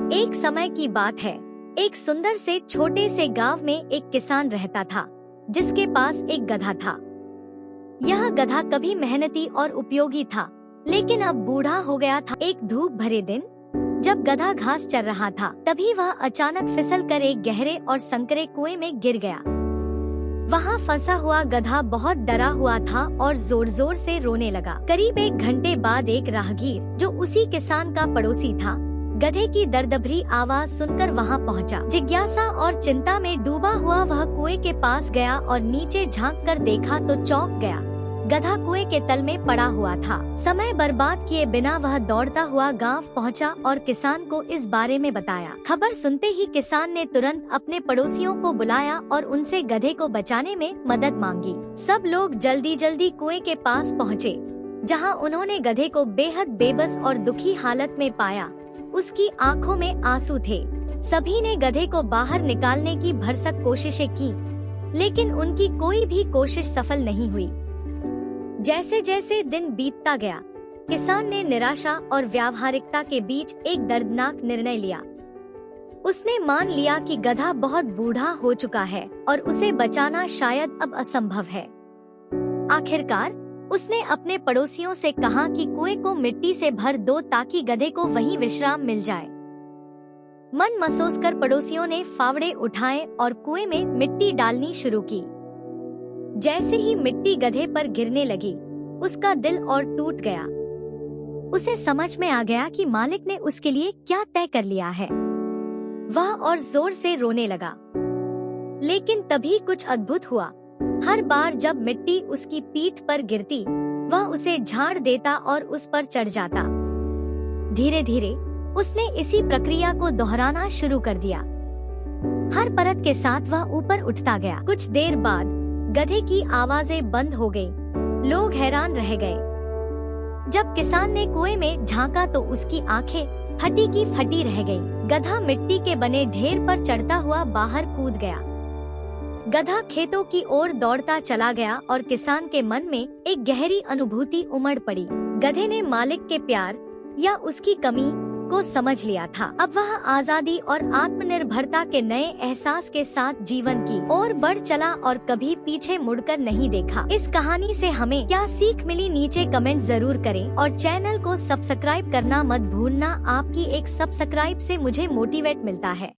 एक समय की बात है। एक सुंदर से छोटे से गांव में एक किसान रहता था, जिसके पास एक गधा था। यह गधा कभी मेहनती और उपयोगी था, लेकिन अब बूढ़ा हो गया था। एक धूप भरे दिन जब गधा घास चर रहा था, तभी वह अचानक फिसल कर एक गहरे और संकरे कुएं में गिर गया। वहाँ फंसा हुआ गधा बहुत डरा हुआ था और जोर जोर से रोने लगा। करीब 1 घंटे बाद एक राहगीर, जो उसी किसान का पड़ोसी था, गधे की दर्दभरी आवाज सुनकर वहां पहुंचा। जिज्ञासा और चिंता में डूबा हुआ वह कुएं के पास गया और नीचे झांक कर देखा तो चौंक गया। गधा कुएं के तल में पड़ा हुआ था। समय बर्बाद किए बिना वह दौड़ता हुआ गांव पहुंचा और किसान को इस बारे में बताया। खबर सुनते ही किसान ने तुरंत अपने पड़ोसियों को बुलाया और उनसे गधे को बचाने में मदद मांगी। सब लोग जल्दी जल्दी कुएं के पास पहुँचे, जहाँ उन्होंने गधे को बेहद बेबस और दुखी हालत में पाया। उसकी आंखों में आंसू थे। सभी ने गधे को बाहर निकालने की भरसक कोशिशें की, लेकिन उनकी कोई भी कोशिश सफल नहीं हुई। जैसे जैसे दिन बीतता गया, किसान ने निराशा और व्यावहारिकता के बीच एक दर्दनाक निर्णय लिया। उसने मान लिया कि गधा बहुत बूढ़ा हो चुका है और उसे बचाना शायद अब असंभव है। आखिरकार उसने अपने पड़ोसियों से कहा कि कुएं को मिट्टी से भर दो ताकि गधे को वहीं विश्राम मिल जाए। मन मसोस कर पड़ोसियों ने फावड़े उठाए और कुएं में मिट्टी डालनी शुरू की। जैसे ही मिट्टी गधे पर गिरने लगी, उसका दिल और टूट गया। उसे समझ में आ गया कि मालिक ने उसके लिए क्या तय कर लिया है। वह और जोर से रोने लगा। लेकिन तभी कुछ अद्भुत हुआ। हर बार जब मिट्टी उसकी पीठ पर गिरती, वह उसे झाड़ देता और उस पर चढ़ जाता। धीरे धीरे उसने इसी प्रक्रिया को दोहराना शुरू कर दिया। हर परत के साथ वह ऊपर उठता गया। कुछ देर बाद गधे की आवाजें बंद हो गई। लोग हैरान रह गए। जब किसान ने कुएं में झांका तो उसकी आंखें फटी की फटी रह गईं। गधा मिट्टी के बने ढेर पर चढ़ता हुआ बाहर कूद गया। गधा खेतों की ओर दौड़ता चला गया और किसान के मन में एक गहरी अनुभूति उमड़ पड़ी। गधे ने मालिक के प्यार या उसकी कमी को समझ लिया था। अब वह आजादी और आत्मनिर्भरता के नए एहसास के साथ जीवन की ओर बढ़ चला और कभी पीछे मुड़कर नहीं देखा। इस कहानी से हमें क्या सीख मिली, नीचे कमेंट जरूर करें और चैनल को सब्सक्राइब करना मत भूलना। आपकी एक सब्सक्राइब से मुझे मोटिवेट मिलता है।